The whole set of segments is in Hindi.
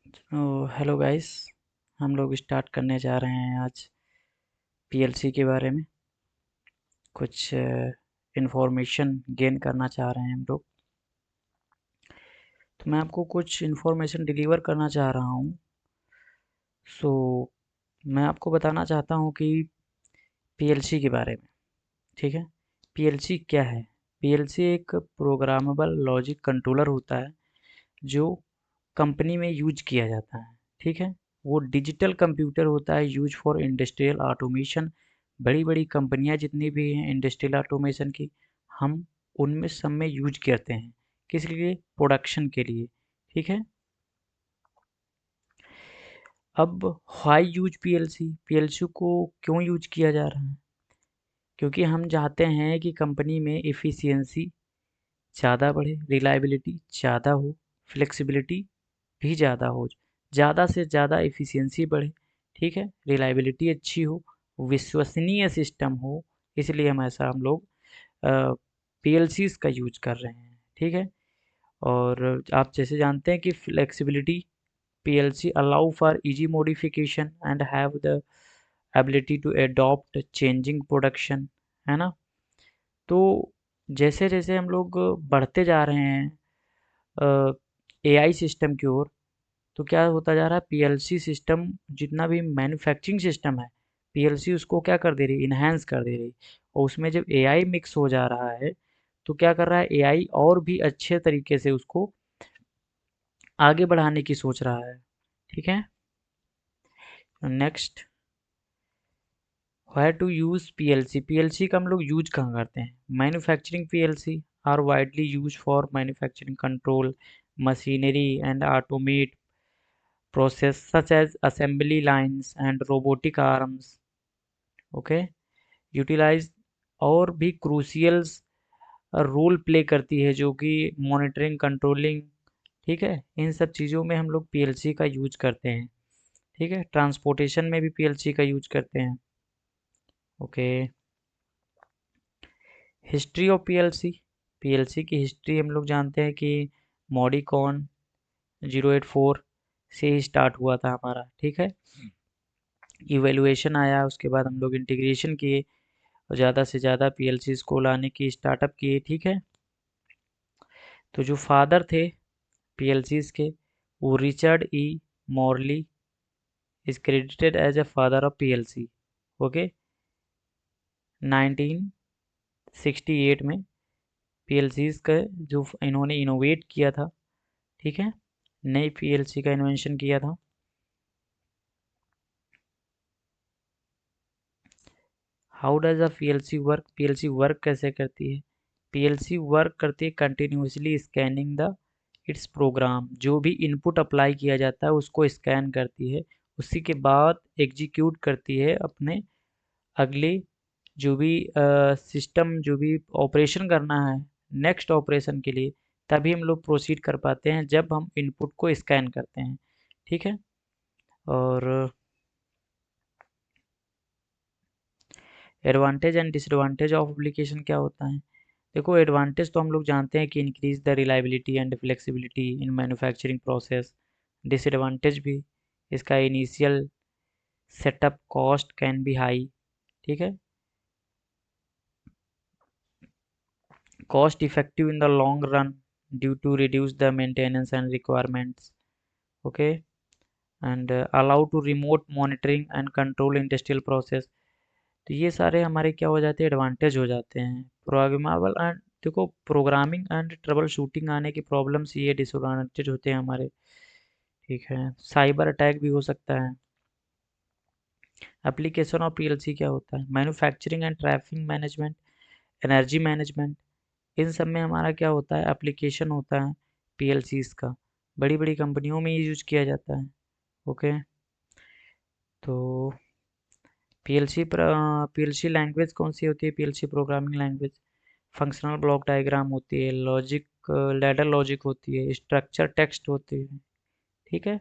Hello guys. हम लोग स्टार्ट करने जा रहे हैं आज पीएलसी के बारे में। कुछ इन्फॉर्मेशन गेन करना चाह रहे हैं हम लोग। तो मैं आपको कुछ इन्फॉर्मेशन डिलीवर करना चाह रहा हूँ। सो मैं आपको बताना चाहता हूँ कि पीएलसी के बारे में। ठीक है। पीएलसी क्या है? पीएलसी एक प्रोग्रामेबल लॉजिक कंट्रोलर होता है जो कंपनी में यूज किया जाता है। ठीक है। वो डिजिटल कंप्यूटर होता है यूज फॉर इंडस्ट्रियल ऑटोमेशन। बड़ी बड़ी कंपनियां जितनी भी हैं इंडस्ट्रियल ऑटोमेशन की, हम उनमें सब में यूज करते हैं। किस लिए? प्रोडक्शन के लिए। ठीक है। अब वाई यूज पीएलसी? पीएलसी को क्यों यूज किया जा रहा है? क्योंकि हम चाहते हैं कि कंपनी में एफिशिएंसी ज़्यादा बढ़े, रिलायबिलिटी ज़्यादा हो, फ्लेक्सिबिलिटी भी ज़्यादा हो। ज़्यादा से ज़्यादा एफिशिएंसी बढ़े। ठीक है। रिलायबिलिटी अच्छी हो, विश्वसनीय सिस्टम हो। इसलिए हम लोग पीएलसीज़ का यूज कर रहे हैं। ठीक है। और आप जैसे जानते हैं कि flexibility, PLC allow for easy modification and have the ability to adopt changing production, है ना? तो जैसे जैसे हम लोग बढ़ते जा रहे हैं एआई सिस्टम की ओर, तो क्या होता जा रहा है? पीएलसी सिस्टम जितना भी मैन्युफैक्चरिंग सिस्टम है, पीएलसी उसको क्या कर दे रही है? इन्हांस कर दे रही है। और उसमें जब एआई मिक्स हो जा रहा है, तो क्या कर रहा है एआई? और भी अच्छे तरीके से उसको आगे बढ़ाने की सोच रहा है। ठीक है। Next, where to use PLC? PLC का हम लोग यूज कहाँ करते हैं? Manufacturing PLC are widely use for manufacturing control machinery and automate process such as assembly lines and robotic arms, okay, utilize. और भी क्रूशियल रोल प्ले करती है जो कि मॉनिटरिंग, कंट्रोलिंग। ठीक है। इन सब चीज़ों में हम लोग पीएलसी का यूज करते हैं। ठीक है। ट्रांसपोर्टेशन में भी पीएलसी का यूज करते हैं। Okay. History of PLC? PLC की हिस्ट्री हम लोग जानते हैं कि मॉडिकॉन 084 से ही स्टार्ट हुआ था हमारा। ठीक है। इवेल्युएशन आया, उसके बाद हम लोग इंटीग्रेशन किए और ज़्यादा से ज़्यादा पीएलसीज को लाने की स्टार्टअप किए। ठीक है। तो जो फादर थे पीएलसीज के, वो Richard E Morley is credited as a father of PLC. Okay. 1968 में पीएलसीज का जो इन्होंने इनोवेट किया था। ठीक है। नई पीएलसी का इन्वेंशन किया था। How does a PLC work? PLC work कैसे करती है? पीएलसी वर्क करती है continuously scanning the its program. जो भी इनपुट अप्लाई किया जाता है उसको स्कैन करती है, उसी के बाद एग्जीक्यूट करती है अपने अगले जो भी सिस्टम, जो भी ऑपरेशन करना है नेक्स्ट ऑपरेशन के लिए। तभी हम लोग प्रोसीड कर पाते हैं जब हम इनपुट को स्कैन करते हैं। ठीक है। और advantage and disadvantage of application क्या होता है? देखो, एडवांटेज तो हम लोग जानते हैं कि increase the reliability and flexibility in manufacturing process. Disadvantage भी, इसका initial setup cost can be high. ठीक है। Cost effective in the long run due to reduce the maintenance and requirements. Okay. And allow to remote monitoring and control industrial process. तो ये सारे हमारे क्या हो जाते हैं? एडवांटेज हो जाते हैं। प्रोग्रामेबल एंड, देखो, प्रोग्रामिंग एंड ट्रबल शूटिंग आने की प्रॉब्लम्स, ये डिसएडवांटेज होते हैं हमारे। ठीक है। साइबर अटैक भी हो सकता है। एप्लीकेशन ऑफ पीएलसी क्या होता है? Manufacturing and traffic management, energy management. इन सब में हमारा क्या होता है? एप्लीकेशन होता है पीएलसीज का। बड़ी बड़ी कंपनियों में ये यूज किया जाता है। ओके। तो पीएलसी लैंग्वेज कौन सी होती है? PLC programming language functional block diagram होती है, लॉजिक लैडर लॉजिक होती है, स्ट्रक्चर टेक्स्ट होती है। ठीक है।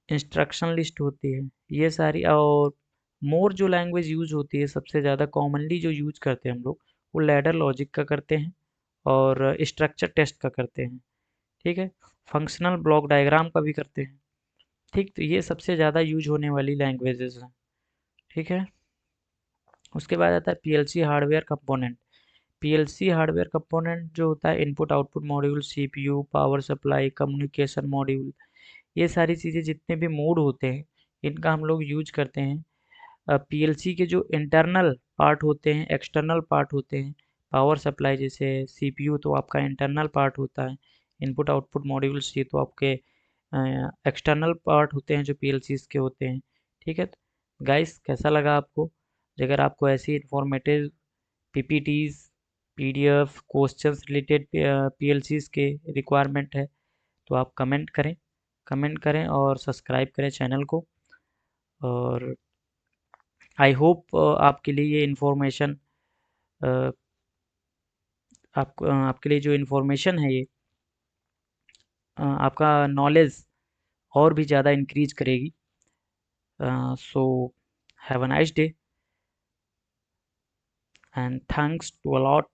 इंस्ट्रक्शन लिस्ट होती है। ये सारी। और मोर जो लैंग्वेज यूज होती है सबसे ज़्यादा कॉमनली जो यूज करते हैं हम लोग, वो लैडर लॉजिक का करते हैं और स्ट्रक्चर टेस्ट का करते हैं। ठीक है। फंक्शनल ब्लॉक डायग्राम का भी करते हैं। ठीक, तो ये सबसे ज़्यादा यूज होने वाली लैंग्वेजेस हैं। ठीक है। उसके बाद आता है PLC hardware component. PLC hardware component जो होता है input output module, CPU, power supply, communication module, ये सारी चीज़ें जितने भी मोड होते हैं इनका हम लोग यूज करते हैं। पीएलसी के जो इंटरनल पार्ट होते हैं, एक्सटर्नल पार्ट होते हैं, पावर सप्लाई जैसे सीपीयू तो आपका इंटरनल पार्ट होता है, इनपुट आउटपुट मॉड्यूल्स ये तो आपके एक्सटर्नल पार्ट होते हैं जो पीएलसीज के होते हैं। ठीक है। गाइस, कैसा लगा आपको? अगर आपको ऐसी informative PPTs, PDF, questions related पीएलसीज के रिक्वायरमेंट है तो आप कमेंट करें और सब्सक्राइब करें चैनल को। और आई होप आपके लिए ये इन्फॉर्मेशन आपके लिए जो इन्फॉर्मेशन है ये आपका नॉलेज और भी ज़्यादा इंक्रीज करेगी। So have a nice day and thanks to allot